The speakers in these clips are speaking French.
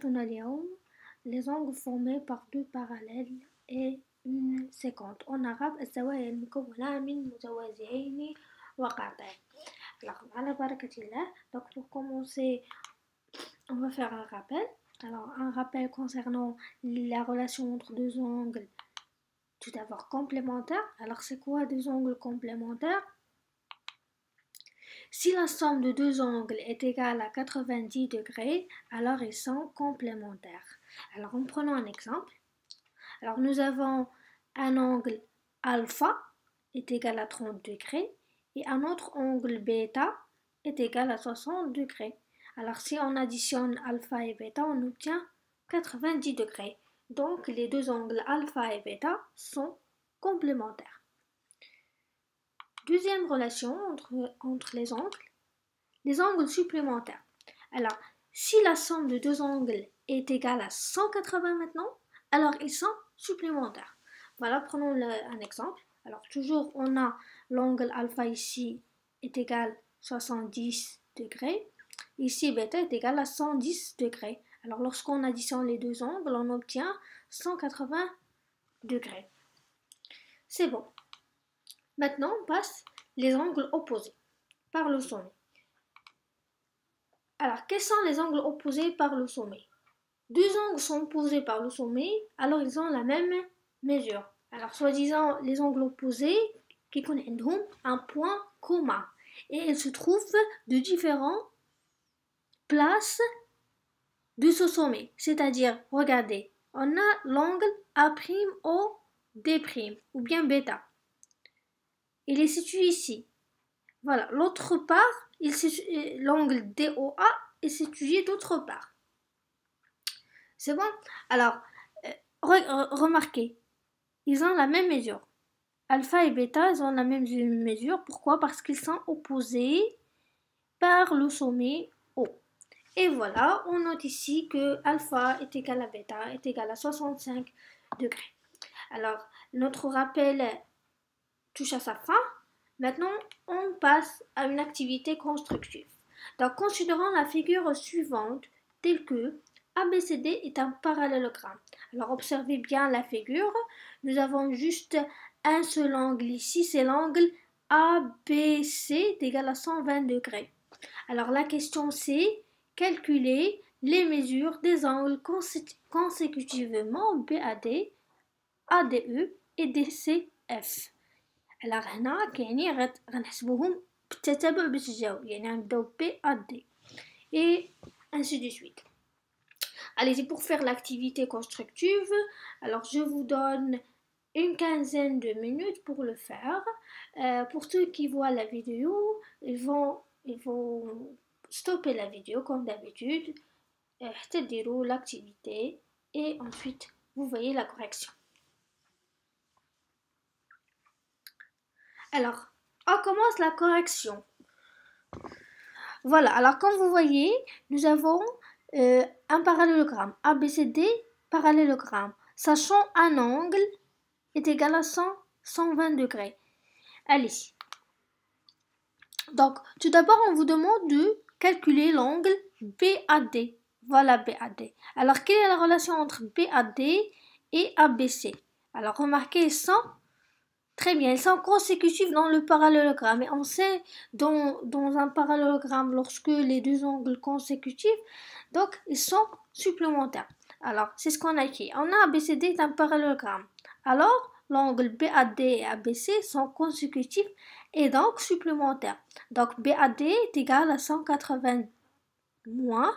درسنا اليوم les angles formés par deux parallèles et une séquente. En arabe الزوايا المكونة من متوازيين وقاطعين. Alors, على بركة الله. Donc, pour commencer, on va faire un rappel. Alors, un rappel concernant la relation entre deux angles. Tout d'abord, complémentaires. Alors, c'est quoi deux angles complémentaires? Si la somme de deux angles est égale à 90 degrés, alors ils sont complémentaires. Alors, en prenant un exemple. Alors, nous avons un angle alpha est égal à 30 degrés et un autre angle bêta est égal à 60 degrés. Alors, si on additionne alpha et bêta, on obtient 90 degrés. Donc, les deux angles alpha et bêta sont complémentaires. Deuxième relation entre les angles supplémentaires. Alors, si la somme de deux angles est égale à 180 maintenant, alors ils sont supplémentaires. Voilà, prenons un exemple. Alors, toujours, on a l'angle alpha ici est égal à 70 degrés. Ici, bêta est égal à 110 degrés. Alors, lorsqu'on additionne les deux angles, on obtient 180 degrés. C'est bon. Maintenant, on passe les angles opposés par le sommet. Alors, quels sont les angles opposés par le sommet? Deux angles sont opposés par le sommet, alors ils ont la même mesure. Alors, soi-disant, les angles opposés qui connaissent un point commun. Et ils se trouvent de différentes places de ce sommet. C'est-à-dire, regardez, on a l'angle A'O ou bien bêta. Il est situé ici. Voilà, l'autre part, l'angle DOA est situé d'autre part. C'est bon? Alors, remarquez, ils ont la même mesure. Alpha et bêta, ils ont la même mesure. Pourquoi? Parce qu'ils sont opposés par le sommet O. Et voilà, on note ici que alpha est égal à bêta est égal à 65 degrés. Alors, notre rappel touche à sa fin. Maintenant, on passe à une activité constructive. Donc, considérons la figure suivante telle que ABCD est un parallélogramme. Alors, observez bien la figure. Nous avons juste un seul angle ici, c'est l'angle ABC égal à 120 degrés. Alors, la question c'est calculer les mesures des angles consécutivement BAD, ADE et DCF. Alors هنا كاينين غنحسبوهم بالتتابع بالتجاوب يعني غنبداو بي ا دي et ainsi de suite. Allez-y pour faire l'activité constructive. Alors je vous donne une quinzaine de minutes pour le faire. Pour ceux qui voient la vidéo, ils vont stopper la vidéo comme d'habitude, c'est-à-dire l'activité et ensuite vous voyez la correction. Alors, on commence la correction. Voilà, alors comme vous voyez, nous avons un parallélogramme. ABCD, parallélogramme. Sachant un angle est égal à 120 degrés. Allez. Donc, tout d'abord, on vous demande de calculer l'angle BAD. Voilà BAD. Alors, quelle est la relation entre BAD et ABC? Alors, remarquez, ils sont très bien, ils sont consécutifs dans le parallélogramme. Et on sait dans un parallélogramme, lorsque les deux angles consécutifs, donc ils sont supplémentaires. Alors, c'est ce qu'on a écrit. On a ABCD est un parallélogramme. Alors, l'angle BAD et ABC sont consécutifs et donc supplémentaires. Donc, BAD est égal à 180 moins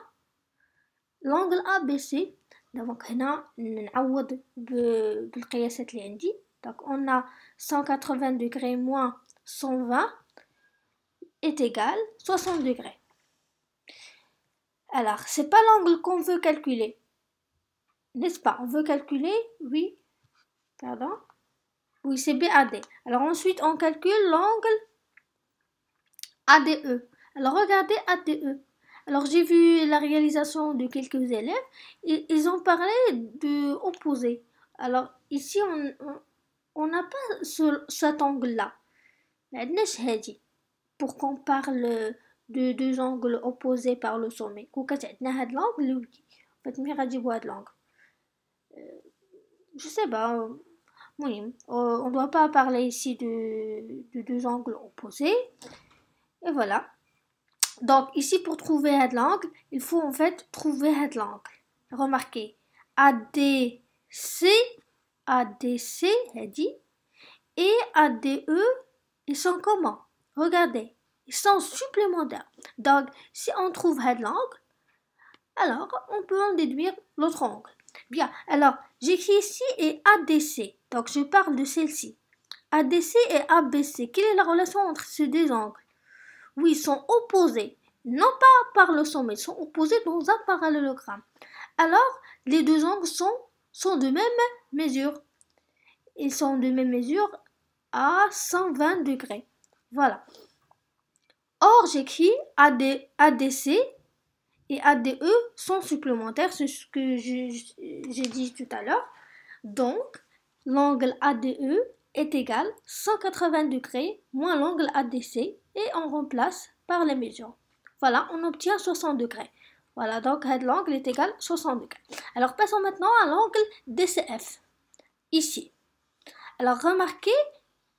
l'angle ABC. Donc, هنا نعوض بالقياسات اللي عندي. Donc, on a 180 degrés moins 120 est égal 60 degrés. Alors, c'est pas l'angle qu'on veut calculer. N'est-ce pas? On veut calculer, oui, pardon. Oui, c'est BAD. Alors, ensuite, on calcule l'angle ADE. Alors, regardez ADE. Alors, j'ai vu la réalisation de quelques élèves. Ils ont parlé de opposé. Alors, ici, on n'a pas cet angle-là. Pour qu'on parle de deux angles opposés par le sommet. فتمي غتجيبو هاد l'angle. Je sais pas. Oui, on ne doit pas parler ici de deux angles opposés. Et voilà. Donc ici pour trouver l'angle, il faut en fait trouver l'angle. Remarquez, ADC, ADC, dit, et ADE, ils sont comment? Regardez, ils sont supplémentaires. Donc si on trouve l'angle, alors on peut en déduire l'autre angle. Bien, alors j'écris ici et ADC, donc je parle de celle-ci. ADC et ABC, quelle est la relation entre ces deux angles? Oui, ils sont opposés, non pas par le son, mais ils sont opposés dans un parallélogramme. Alors, les deux angles sont de même mesure. Ils sont de même mesure à 120 degrés. Voilà. Or, j'écris ADC et ADE sont supplémentaires, c'est ce que j'ai dit tout à l'heure. Donc, l'angle ADE est égal 180 degrés moins l'angle ADC et on remplace par les mesures. Voilà, on obtient 60 degrés. Voilà, donc l'angle est égal 60 degrés. Alors, passons maintenant à l'angle DCF. Ici. Alors, remarquez,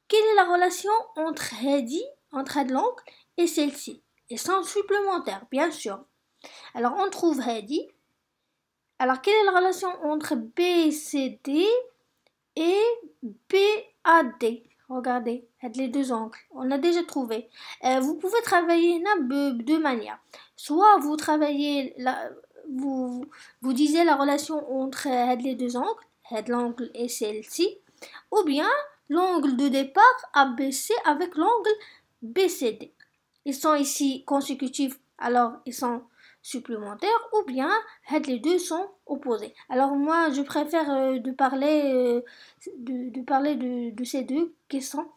quelle est la relation entre l'angle et celle-ci? Ils sont supplémentaires, bien sûr. Alors, on trouve Hadi. Alors, quelle est la relation entre BCD et BAD? Regardez, les deux angles. On a déjà trouvé. Vous pouvez travailler de deux manières. Soit vous travaillez, vous disiez la relation entre les deux angles, l'angle et celle-ci, ou bien l'angle de départ ABC avec l'angle BCD. Ils sont ici consécutifs, alors ils sont supplémentaires, ou bien les deux sont opposés. Alors moi je préfère de parler de ces deux qui sont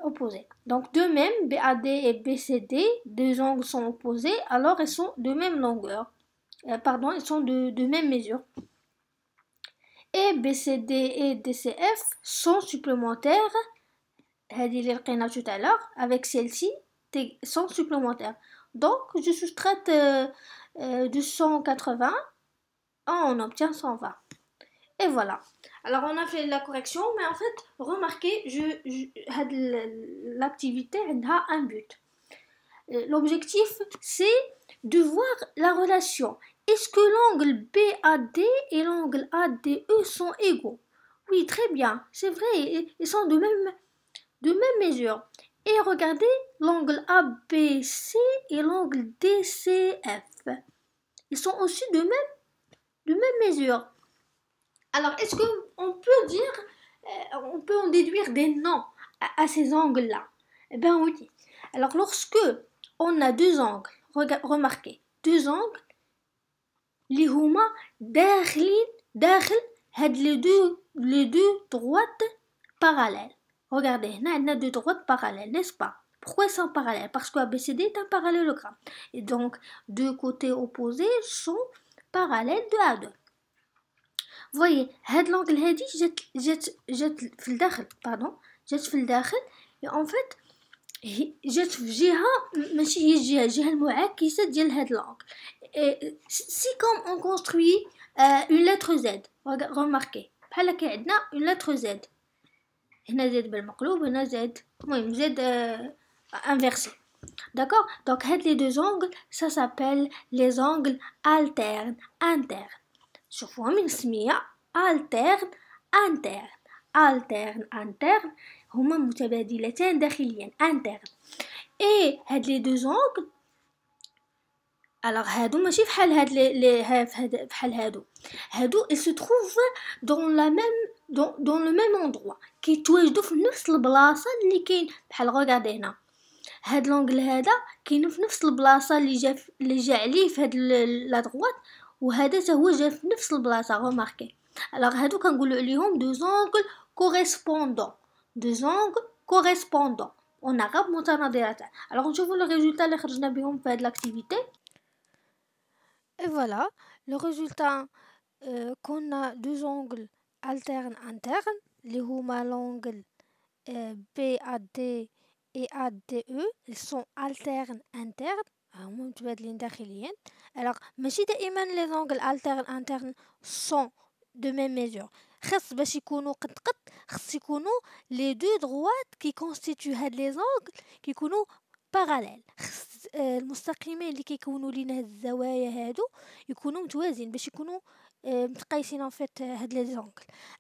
opposés. Donc de même, BAD et BCD, deux angles sont opposés, alors ils sont de même longueur. Ils sont de même mesure. Et BCD et DCF sont supplémentaires. Tout à l'heure, avec celle-ci, sont supplémentaires. Donc, je soustraite de 180, on obtient 120. Et voilà. Alors, on a fait la correction, mais en fait, remarquez, l'activité a un but. L'objectif, c'est de voir la relation. Est-ce que l'angle BAD et l'angle ADE sont égaux? Oui, très bien, c'est vrai, ils sont de même mesure. Et regardez l'angle ABC et l'angle DCF. Ils sont aussi de même mesure. Alors, est-ce qu'on peut dire, on peut en déduire des noms à ces angles-là? Eh bien oui. Alors, lorsque on a deux angles, remarquez, deux angles, les huma داخل had les deux droites parallèles. Regardez, on a deux droites parallèles, n'est-ce pas? Pourquoi ils sont parallèles? Parce que ABCD est un parallélogramme. Et donc, deux côtés opposés sont parallèles de à deux. Voyez, l'angle هادي جات في الداخل جات في الداخل et en fait جات في جهة ماشي هي الجهة المعاكسة ديال هاد l'angle. Si comme on construit une lettre Z, remarquez بحال هكا عندنا une lettre Z. هنا Z بالمقلوب هنا Z المهم Z inversé. D'accord? Donc les deux angles, ça s'appelle les angles alternes internes. شوفوها من سمية alterne interne هما متبادلتان داخليا interne. Et les deux angles, alors هادو ماشي بحال بحال هادو ils se trouvent dans le même endroit كيتواجدوا في نفس البلاصه اللي كاين بحال غوغاردي هنا هاد لونغل هذا كاين في نفس البلاصه اللي جا عليه في هاد لا دغوات وهذا حتى هو جا في نفس البلاصه غوماركي. alors هادو كنقولوا عليهم deux angles correspondants en arabe متناظرتان. alors نشوفوا le résultat اللي خرجنا بهم في هاد l'activité. Et voilà, le résultat qu'on a deux angles alternes internes, les huma l'angle BAD et ADE, ils sont alternes internes. هما متبادلين داخليا. alors ماشي دائما لي زونغل الترن انترن سون دو ميم ميزور، خاص باش يكونوا قد خاص يكونوا لي دو دروات كي كونستيتيو هاد لي زونغل كيكونوا باراليل. خاص المستقيمين اللي كيكونوا لينا هاد الزوايا هادو يكونوا متوازيين باش يكونوا متقايسين ان فيت هاد لي زونغل.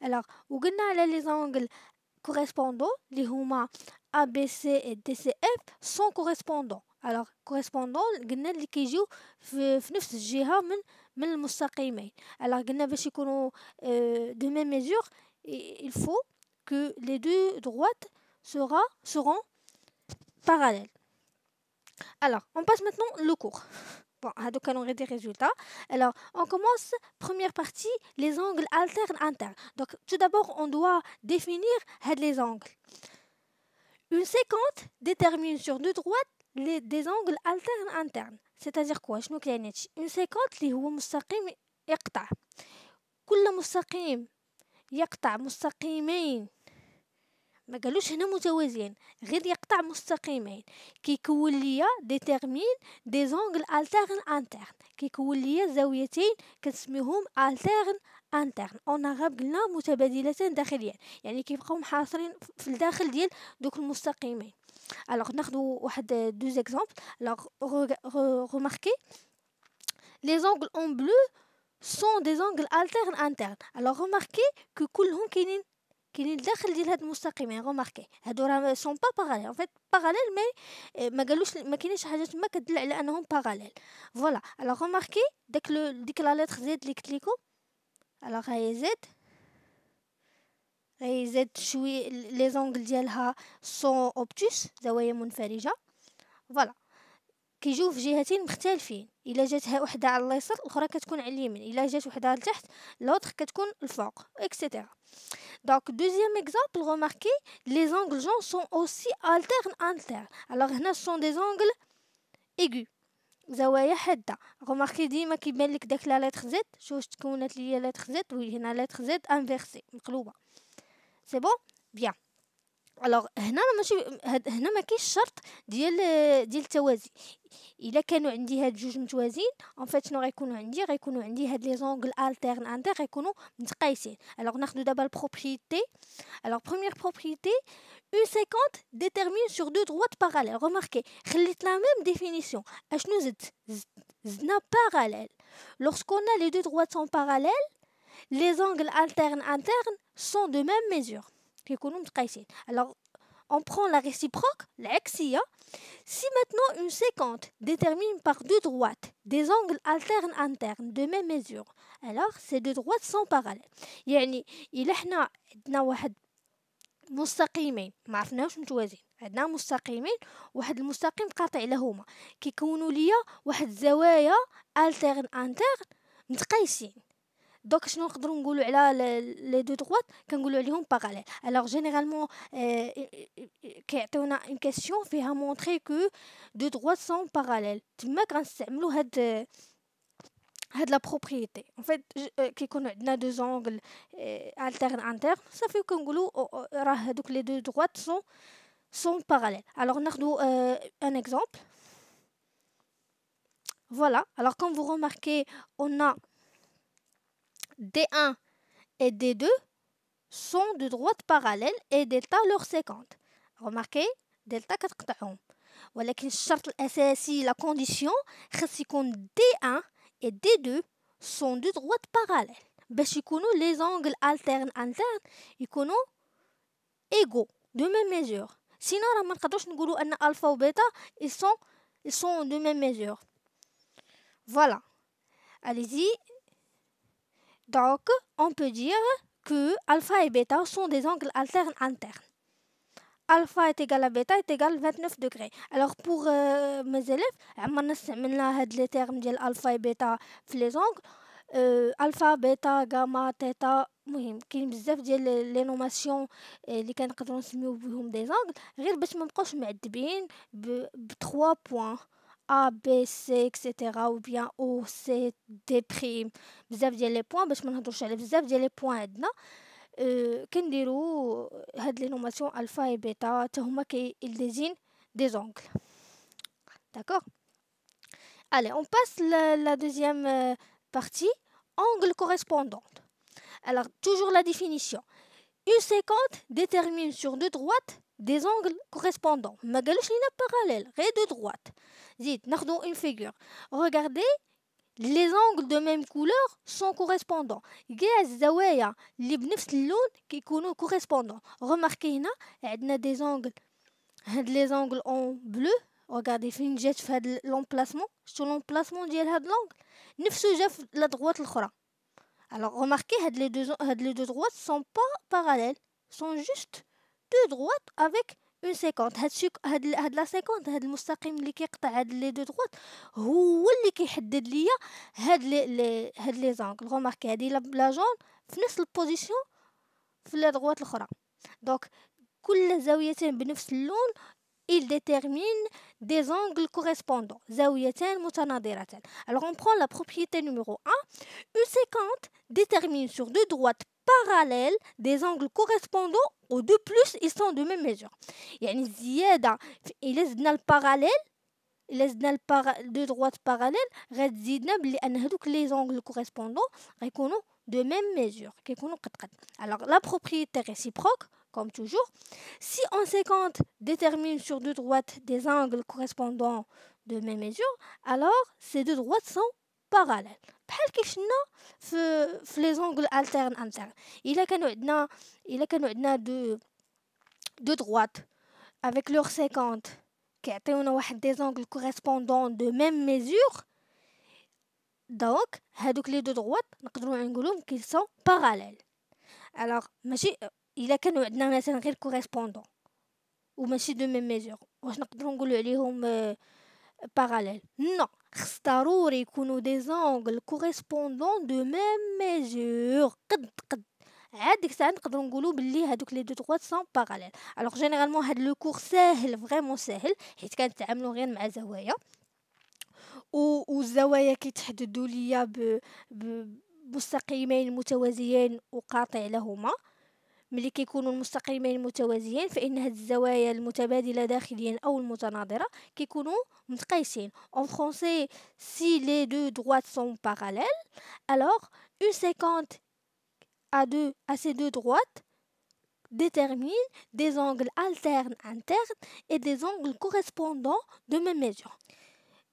alors وقلنا على لي زونغل كوريسبوندون اللي هما A B C et D C F sont correspondants. alors correspondant قلنا اللي كيجيو في نفس الجهة من المستقيمين. alors قلنا باش يكونوا de même mesure il faut que les deux droites seront parallèles. alors on passe maintenant le cours. bon هادو كانوا غير des résultats. alors on commence première partie les angles alternes internes. donc tout d'abord on doit définir les angles. Une séquente détermine sur deux droites des angles alternes internes. c'est-à-dire quoi شنو كاين هادشي؟ une séquente اللي هو مستقيم يقطع، كل مستقيم يقطع مستقيمين، ما قالوش هنا متوازيين، غير يقطع مستقيمين كيكون ليا détermine des angles alternes internes، كيكون ليا زاويتين كنسميهم alterne interne. اون عرب قلنا متبادلتان داخليا، يعني كيبقاو محاصرين في الداخل ديال دوك المستقيمين. alors ناخذوا واحد دو زيكزامبل. alors remarquez les angles en bleu sont des angles alternes internes. alors remarquez que كلهم كاينين الداخل ديال هاد المستقيمين. remarquez هادو راه سون با باراليل en fait باراليل مي ما قالوش ما كاينينش حاجه تما كتدل على انهم باراليل. فوالا alors remarquez ديك لا لتر زد اللي قلت لكم. alors هاي زد شوي لي زونغل ديالها سون اوبتوس، زوايا منفرجه. فوالا كيجيو في جهتين مختلفين، الا جات وحده على اليسار الاخرى كتكون على اليمين، الا جات وحده لتحت لوطر كتكون الفوق etc. donc deuxième exemple, remarquez les angles joints sont aussi alternes internes. alors هنا sont des angles aigus، زوايا حاده. remarquez ديما كيبان لك داك لا لتر زد، شوف تكونت ليا لتر زد وهنا لتر زد انفيرسي مقلوبه. سي بون بيان. alors هنا ماشي هنا ما كاينش شرط ديال التوازي. الا كانوا عندي هاد جوج متوازيين ان فيت شنو غيكونوا عندي هاد لي زونغل الترن انتر غيكونوا متقايسين. alors ناخذوا دابا البروبريتي. alors première propriété, une séquente détermine sur deux droites parallèles. remarquez خليت la même définition. اشنو زدنا parallèle. lorsqu'on a les deux droites sont parallèles, les angles alternes internes sont de même mesure كيكونوا متقايسين. alors on prend la réciproque العكسية. si maintenant une séquente détermine par deux droites des angles alternes internes de même mesure, alors ces deux droites sont parallèles. يعني إلا حنا عندنا واحد مستقيمين ما عرفناوش متوازيين، عندنا مستقيمين واحد المستقيم قاطع لهما كيكونوا ليا واحد الزوايا alterne interne متقايسين. donc شنو نقدروا نقولوا على لي دو droites؟ كنقولوا عليهم باراليل. alors généralement كيعطيونا une question فيها montrer que deux droites sont parallèles، تما كنستعملوا هاد لا بروبريتي. en fait كيكون عندنا دو زونغل alterne interne صافي كنقولوا راه هادوك لي دو droites sont parallèles. alors ناخذوا un exemple. voilà alors comme vous remarquez on a D1 et D2 sont de droites parallèles et delta leur séquente. remarquez delta كتقطعهم، ولكن الشرط الأساسي la condition خاص يكون D1 et D2 sont de droites parallèles باش يكونوا les angles alternes internes يكونوا égaux de même mesure. sinon راه ما نقدروش نقولوا أن alpha و bêta ils sont de même mesure. voilà allez-y. donc on peut dire que alpha et bêta sont des angles alternes internes. alpha est égal à bêta est égal à 29 degrés. alors pour mes élèves عمرنا استعملنا هاد لي تيرم ديال alpha et bêta في لي زونغل. alpha bêta gamma theta مهم كاين بزاف ديال لي نوماسيون اللي كنقدروا نسميو بهم دي زونغل غير باش ما نبقاوش معذبين ب 3 بوين A B C etc ou bien O C D prime بزاف ديال لي بوين باش ما نهضروش على بزاف ديال لي بوين عندنا. كنديروا هاد لي نوماسيون الفا اي بيتا حتى هما كيديزين دي زونغل. d'accord Allez, on passe la deuxième partie, angle correspondant. Alors, toujours la définition. Une séquente détermine sur deux droites des angles correspondants. ما قالوش لينا parallèle, غير deux droites. زيد ناخدو une figure. Regardez, les angles de même couleur sont correspondants. كاع الزوايا اللي بنفس اللون كيكونوا correspondants. Remarquez هنا عندنا des angles. هاد les angles en bleu. Regardez فين جات في هاد l'emplacement. شتو l'emplacement ديال هاد l'angle نفسو جا في la droite الأخرى. Alors remarquez, les deux droites sont pas parallèles, sont juste deux droites avec une séquente. هاد la séquente, هاد المستقيم اللي كيقطع هاد les deux droites هو اللي كيحدد ليا هاد les angles. Remarquez, هادي la jaune في نفس البوزيشن في la droite الأخرى. Donc كل زاويتين بنفس اللون il détermine des angles correspondants. زاويتان متناظرتان. Alors on prend la propriété numéro 1. Une séquente détermine sur deux droites parallèles des angles correspondants aux deux plus ils sont de même mesure. يعني الزيادة إلا زدنا الباراليل إلا زدنا deux droites parallèles غتزيدنا بلي أن هادوك les angles correspondants غيكونوا de même mesure كيكونوا قد. Alors la propriété réciproque comme toujours, si une séquente détermine sur deux droites des angles correspondants de même mesure, alors ces deux droites sont parallèles. بحال كيف شفنا في les angles alternes internes. إلا كانوا عندنا deux droites avec leurs séquentes كيعطيونا واحد des angles correspondants de même mesure, donc هادوك les deux droites نقدروا نقولهم qu'ils sont parallèles. Alors ماشي إلا كانوا عندنا مثلا غير correspondant وماشي de même mesure واش نقدروا نقولوا عليهم parallèles؟ non, خص ضروري يكونوا des angles correspondants de même mesure. قد عاد ديك الساعه نقدروا نقولوا باللي هادوك les deux droites sont parallèles. alors généralement هاد لو كور ساهل فريمون ساهل حيت كنتعاملوا غير مع زوايا والزوايا كيتحددوا ليا بمستقيمين متوازيين وقاطع لهما. ملي كيكونوا المستقيمين متوازيين فإن هاد الزوايا المتبادلة داخليا أو المتناظرة كيكونوا متقايسين. En français, si les deux droites sont parallèles, alors une séquente à ces deux droites détermine des angles alternes internes et des angles correspondants de même mesure.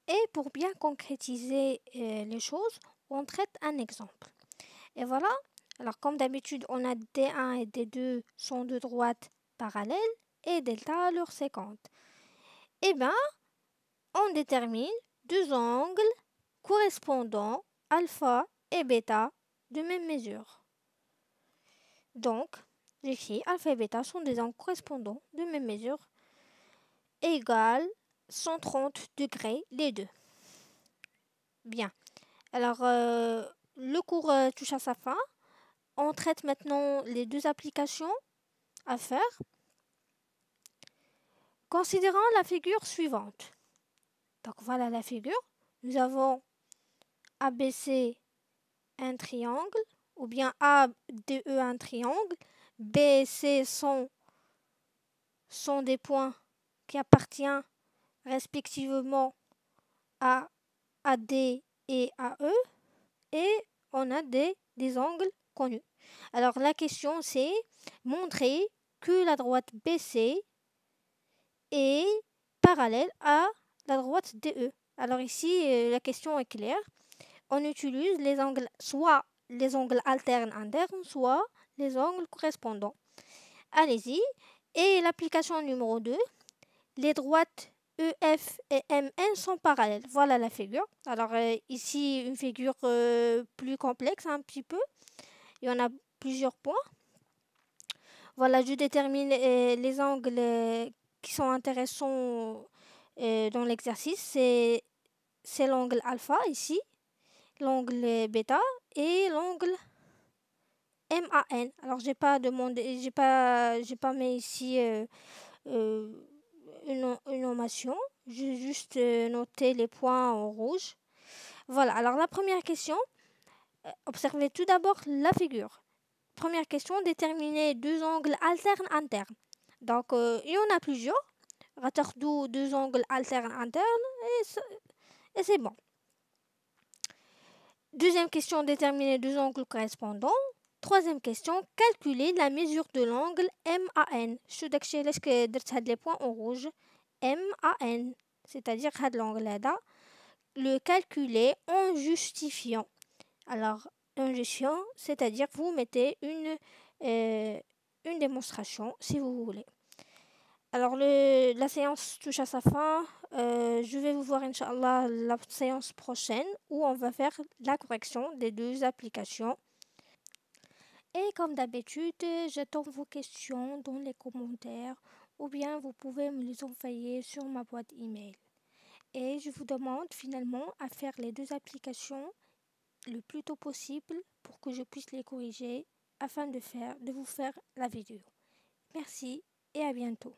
Et pour bien concrétiser les choses, on traite un exemple. Et voilà. Alors, comme d'habitude, on a D1 et D2 sont deux droites parallèles et delta leur séquente. Eh bien, on détermine deux angles correspondants alpha et bêta de même mesure. Donc, j'écris alpha et bêta sont des angles correspondants de même mesure égale 130 degrés les deux. Bien. Alors, le cours touche à sa fin. On traite maintenant les deux applications à faire. Considérons la figure suivante. Donc voilà la figure. Nous avons ABC un triangle, ou bien ADE un triangle, B, C sont des points qui appartiennent respectivement à AD et AE, et on a des angles connus. Alors la question c'est montrer que la droite BC est parallèle à la droite DE. Alors ici la question est claire. On utilise les angles, soit les angles alternes internes, soit les angles correspondants. Allez-y. Et l'application numéro 2, les droites EF et MN sont parallèles. Voilà la figure. Alors ici une figure plus complexe un petit peu. Il y en a plusieurs points. Voilà, je détermine les angles qui sont intéressants dans l'exercice. C'est l'angle alpha ici, l'angle bêta et l'angle MAN. Alors j'ai pas mis ici une nommation. J'ai juste noté les points en rouge. Voilà. Alors la première question. Observez tout d'abord la figure. Première question, déterminer deux angles alternes internes. Donc, il y en a plusieurs. Deux angles alternes internes et c'est bon. Deuxième question, déterminer deux angles correspondants. Troisième question, calculer la mesure de l'angle MAN. شو داكشي علاش درت هاد les points en rouge. MAN, c'est-à-dire هاد l'angle هذا. Le calculer en justifiant. Alors, en justifiant, c'est-à-dire vous mettez une démonstration si vous voulez. Alors, la séance touche à sa fin. Je vais vous voir, Inch'Allah, la séance prochaine où on va faire la correction des deux applications. Et comme d'habitude, j'attends vos questions dans les commentaires ou bien vous pouvez me les envoyer sur ma boîte email. Et je vous demande finalement à faire les deux applications le plus tôt possible pour que je puisse les corriger afin de vous faire la vidéo. Merci et à bientôt.